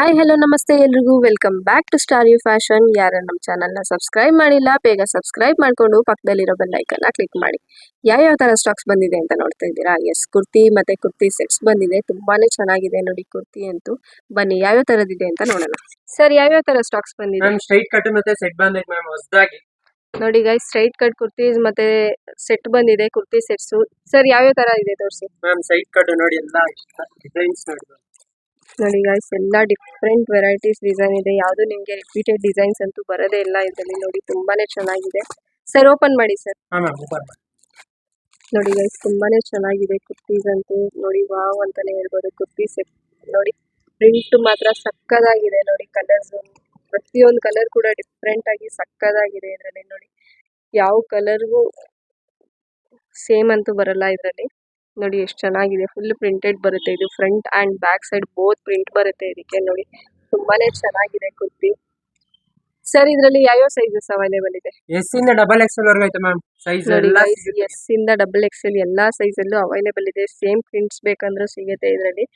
Hi hello ನಮಸ್ತೆ ಎಲ್ರಿಗೂ welcome back to star you fashion. ಯಾರು ನಮ್ಮ ಚಾನಲ್ನ ಸಬ್ಸ್ಕ್ರೈಬ್ ಮಾಡಿಲ್ಲ ಬೇಗ ಸಬ್ಸ್ಕ್ರೈಬ್ ಮಾಡಿಕೊಂಡು ಪಕ್ಕದಲ್ಲಿರೋ ಬೆಲ್ ಐಕನ್ನ ಕ್ಲಿಕ್ ಮಾಡಿ. ಯಾವ ಥರ ಸ್ಟಾಕ್ಸ್ ಬಂದಿದೆ ಅಂತ ನೋಡ್ತಾ ಇದ್ದೀರಾ. ಎಸ್, ಕುರ್ತಿ ಮತ್ತು ಕುರ್ತಿ ಸೆಟ್ಸ್ ಬಂದಿದೆ. ತುಂಬಾ ಚೆನ್ನಾಗಿದೆ ನೋಡಿ ಕುರ್ತಿ ಅಂತೂ. ಬನ್ನಿ ಯಾವ್ಯಾವ ಥರದಿದೆ ಅಂತ ನೋಡೋಣ. ಸರ್, ಯಾವ್ಯಾವ ಥರ ಸ್ಟಾಕ್ಸ್ ಬಂದಿದೆ? ಮ್ಯಾಮ್ ಸ್ಟ್ರೈಟ್ ಕಟ್ ಮತ್ತೆ ಸೆಟ್ ಬಂದಿದೆ ಮ್ಯಾಮ್ ಹೊಸದಾಗಿ. ನೋಡಿ ಗೈಸ್, ಸ್ಟ್ರೈಟ್ ಕಟ್ ಕುರ್ತೀಸ್ ಮತ್ತೆ ಸೆಟ್ ಬಂದಿದೆ, ಕುರ್ತಿ ಸೆಟ್ಸ್. ಸರ್, ಯಾವ್ಯಾವ ಥರ ಇದೆ ತೋರಿಸಿ. ಮ್ಯಾಮ್ ಸೈಡ್ ಕಟ್ ನೋಡಿ, ಎಲ್ಲ ಡಿಸೈನ್ಸ್ ನೋಡಿ ಗೈಸ್, ಎಲ್ಲ ಡಿಫ್ರೆಂಟ್ ವೆರೈಟೀಸ್ ಡಿಸೈನ್ ಇದೆ. ಯಾವುದು ನಿಮಗೆ ರಿಪೀಟೆಡ್ ಡಿಸೈನ್ಸ್ ಅಂತೂ ಬರೋದೇ ಇಲ್ಲ ಇದರಲ್ಲಿ. ನೋಡಿ ತುಂಬಾನೇ ಚೆನ್ನಾಗಿದೆ. ಸರ್, ಓಪನ್ ಮಾಡಿ ಸರ್. ನೋಡಿ ಗೈಸ್, ತುಂಬಾನೇ ಚೆನ್ನಾಗಿದೆ ಕುರ್ತೀಸ್ ಅಂತೂ. ನೋಡಿ ವಾವ್ ಅಂತಾನೆ ಹೇಳ್ಬೋದು. ಕುರ್ತಿ ಸೆಟ್ ನೋಡಿ, ಪ್ರಿಂಟ್ ಮಾತ್ರ ಸಕ್ಕದಾಗಿದೆ. ನೋಡಿ ಕಲರ್ಸ್, ಪ್ರತಿಯೊಂದು ಕಲರ್ ಕೂಡ ಡಿಫ್ರೆಂಟ್ ಆಗಿ ಸಕ್ಕದಾಗಿದೆ ಇದರಲ್ಲಿ. ನೋಡಿ ಯಾವ ಕಲರ್ಗೂ ಸೇಮ್ ಅಂತೂ ಬರಲ್ಲ ಇದರಲ್ಲಿ. ನೋಡಿ ಎಷ್ಟು ಚೆನ್ನಾಗಿದೆ. ಫುಲ್ ಪ್ರಿಂಟೆಡ್ ಬರುತ್ತೆ ಇದು. Front and back side both print ಬರುತ್ತೆ ಇದಕ್ಕೆ. ನೋಡಿ ತುಂಬಾನೇ ಚೆನ್ನಾಗಿದೆ ಕುರ್ತಿ. ಸರ್, ಇದರಲ್ಲಿ ಯಾವ್ಯಾವ ಸೈಜಸ್ ಅವೈಲೇಬಲ್ ಇದೆ? ಎಸ್ ಇಂದ ಡಬಲ್ ಎಕ್ಸೆಲ್ ವರೆಗೂ ಐತೆ ಮ್ಯಾಮ್ ಸೈಜ್. ನೋಡಿ ಎಸ್ ಇಂದ ಡಬಲ್ ಎಕ್ಸೆಲ್ ಎಲ್ಲಾ ಸೈಜ್ ಅಲ್ಲೂ ಅವೈಲೇಬಲ್ ಇದೆ. ಸೇಮ್ ಪ್ರಿಂಟ್ಸ್ ಬೇಕಂದ್ರೂ ಸಿಗುತ್ತೆ ಇದರಲ್ಲಿ.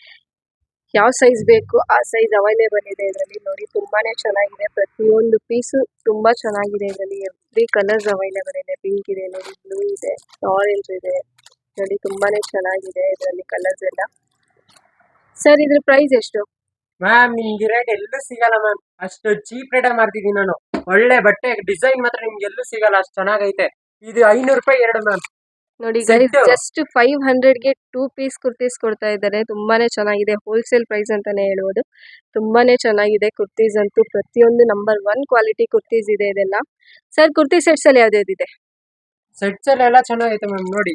ಯಾವ ಸೈಜ್ ಬೇಕು ಆ ಸೈಜ್ ಅವೈಲೇಬಲ್ ಇದೆ ಇದರಲ್ಲಿ. ನೋಡಿ ತುಂಬಾನೇ ಚೆನ್ನಾಗಿದೆ. ಪ್ರತಿಯೊಂದು ಪೀಸು ತುಂಬಾ ಚೆನ್ನಾಗಿದೆ ಇದರಲ್ಲಿ. ಎವ್ರಿ ಕಲರ್ಸ್ ಅವೈಲೇಬಲ್ ಇದೆ. ಪಿಂಕ್ ಇದೆ, ನೋಡಿ ಬ್ಲೂ ಇದೆ, ಆರೆಂಜ್ ಇದೆ. ನೋಡಿ ತುಂಬಾನೇ ಚೆನ್ನಾಗಿದೆ ಇದರಲ್ಲಿ ಕಲರ್ಸ್ ಎಲ್ಲ. ಸರ್, ಇದ್ರ ಪ್ರೈಸ್ ಎಷ್ಟು? ಮ್ಯಾಮ್ ನಿಮ್ಗೆ ರೇಟ್ ಎಲ್ಲೂ ಸಿಗಲ್ಲ ಮ್ಯಾಮ್. ಅಷ್ಟು ಚೀಪ್ ರೇಟ್ ಮಾಡ್ತಿದ್ದೀನಿ ನಾನು. ಒಳ್ಳೆ ಬಟ್ಟೆ ಡಿಸೈನ್ ಮಾತ್ರ ನಿಮ್ಗೆ ಎಲ್ಲೂ ಸಿಗಲ್ಲ, ಅಷ್ಟು ಚೆನ್ನಾಗೈತೆ. ಇದು 500 ರೂಪಾಯಿ ಎರಡು ಮ್ಯಾಮ್. ನೋಡಿ ಗೈಸ್, ಜಸ್ಟ್ 500ಗೆ 2 ಪೀಸ್ ಕುರ್ತೀಸ್ ಕೊಡ್ತಾ ಇದ್ದಾರೆ. ತುಂಬಾನೇ ಚೆನ್ನಾಗಿದೆ. ಹೋಲ್ಸೇಲ್ ಪ್ರೈಸ್ ಅಂತಾನೆ ಹೇಳ್ಬೋದು. ತುಂಬಾನೇ ಚೆನ್ನಾಗಿದೆ ಕುರ್ತೀಸ್ ಅಂತೂ. ಪ್ರತಿಯೊಂದು ನಂಬರ್ 1 ಕ್ವಾಲಿಟಿ ಕುರ್ತೀಸ್ ಇದೆ ಇದೆಲ್ಲ. ಸರ್, ಕುರ್ತಿ ಸೆಟ್ಸ್ ಅಲ್ಲಿ ಯಾವ್ದಿದೆ? ಸೆಟ್ಸ್ ಎಲ್ಲ ಚೆನ್ನಾಗೈತೆ ಮ್ಯಾಮ್. ನೋಡಿ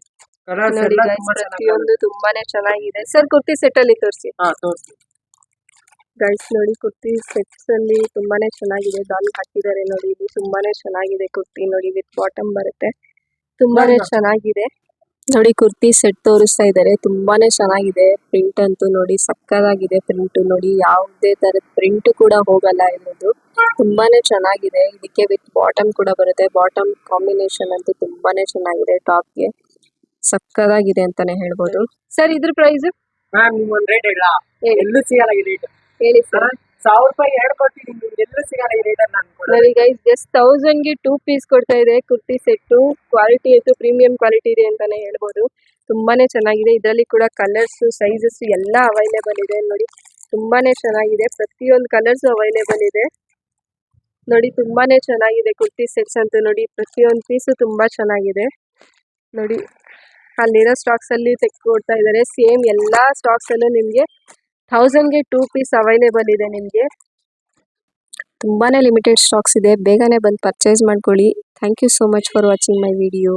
ಕಲರ್ಸ್ ಎಲ್ಲ ಪ್ರತಿಯೊಂದು ತುಂಬಾನೇ ಚೆನ್ನಾಗಿದೆ. ಸರ್, ಕುರ್ತಿ ಸೆಟ್ ಅಲ್ಲಿ ತೋರಿಸಿ. ತೋರಿಸಿ ಗೈಸ್. ನೋಡಿ ಕುರ್ತಿ ಸೆಟ್ಸ್ ಅಲ್ಲಿ ತುಂಬಾನೇ ಚೆನ್ನಾಗಿದೆ. ಡಾಲ್ ಹಾಕಿದ್ದಾರೆ ನೋಡಿ. ಇದು ತುಂಬಾನೇ ಚೆನ್ನಾಗಿದೆ ಕುರ್ತಿ. ನೋಡಿ ವಿತ್ ಬಾಟಮ್ ಬರುತ್ತೆ. ತುಂಬಾನೇ ಚೆನ್ನಾಗಿದೆ. ನೋಡಿ ಕುರ್ತಿ ಸೆಟ್ ತೋರಿಸ್ತಾ ಇದ್ದಾರೆ. ತುಂಬಾನೇ ಚೆನ್ನಾಗಿದೆ. ಪ್ರಿಂಟ್ ಅಂತೂ ನೋಡಿ ಸಕ್ಕದಾಗಿದೆ. ಪ್ರಿಂಟ್ ನೋಡಿ, ಯಾವುದೇ ತರದ ಪ್ರಿಂಟ್ ಕೂಡ ಹೋಗಲ್ಲ ಇರೋದು. ತುಂಬಾನೇ ಚೆನ್ನಾಗಿದೆ. ಇದಕ್ಕೆ ವಿತ್ ಬಾಟಮ್ ಕೂಡ ಬರುತ್ತೆ. ಬಾಟಮ್ ಕಾಂಬಿನೇಷನ್ ಅಂತೂ ತುಂಬಾನೇ ಚೆನ್ನಾಗಿದೆ. ಟಾಪ್ಗೆ ಸಕ್ಕದಾಗಿದೆ ಅಂತಾನೆ ಹೇಳ್ಬೋದು. ಸರ್, ಇದ್ರ ಪ್ರೈಸ್? ಮ್ಯಾಮ್ ನಿಮ್ ಒಂದು ರೇಟ್ ಹೇಳ, ಎಲ್ಲೂ ಸಿಗಲ್ಲ ಈ ರೇಟ್. ಹೇಳಿ ಸರ್. 1000 ರೂಪಾಯಿ ಎರಡು ಕೊಡ್ತೀನಿ, ನಿಮ್ಗೆ ಎಲ್ಲೂ ಸಿಗಲ್ಲ ಈ ರೇಟ್ ಅಲ್ಲಿ. ನೋಡಿ ಗೈಸ್, ಜಸ್ಟ್ 1000ಗೆ 2 ಪೀಸ್ ಕೊಡ್ತಾ ಇದೆ ಕುರ್ತಿ ಸೆಟ್ಟು. ಕ್ವಾಲಿಟಿ ಅಂತೂ ಪ್ರೀಮಿಯಂ ಕ್ವಾಲಿಟಿ ಇದೆ ಅಂತಾನೆ ಹೇಳ್ಬೋದು. ತುಂಬಾನೇ ಚೆನ್ನಾಗಿದೆ. ಇದರಲ್ಲಿ ಕೂಡ ಕಲರ್ಸ್, ಸೈಜಸ್ ಎಲ್ಲ ಅವೈಲೇಬಲ್ ಇದೆ. ನೋಡಿ ತುಂಬಾನೇ ಚೆನ್ನಾಗಿದೆ. ಪ್ರತಿಯೊಂದು ಕಲರ್ಸ್ ಅವೈಲೇಬಲ್ ಇದೆ. ನೋಡಿ ತುಂಬಾನೇ ಚೆನ್ನಾಗಿದೆ ಕುರ್ತಿ ಸೆಟ್ಸ್ ಅಂತೂ. ನೋಡಿ ಪ್ರತಿಯೊಂದು ಪೀಸು ತುಂಬಾ ಚೆನ್ನಾಗಿದೆ. ನೋಡಿ ಅಲ್ಲಿರೋ ಸ್ಟಾಕ್ಸ್ ಅಲ್ಲಿ ತೆಗೆದುಕೊಡ್ತಾ ಇದ್ದಾರೆ. ಸೇಮ್ ಎಲ್ಲಾ ಸ್ಟಾಕ್ಸ್ ಅಲ್ಲೂ ನಿಮಗೆ 1000ಗೆ 2 ಪೀಸ್ ಅವೈಲೇಬಲ್ ಇದೆ ನಿಮಗೆ. ತುಂಬಾನೇ ಲಿಮಿಟೆಡ್ ಸ್ಟಾಕ್ಸ್ ಇದೆ. ಬೇಗನೆ ಬಂದು ಪರ್ಚೇಸ್ ಮಾಡ್ಕೊಳ್ಳಿ. Thank you so much for watching my video.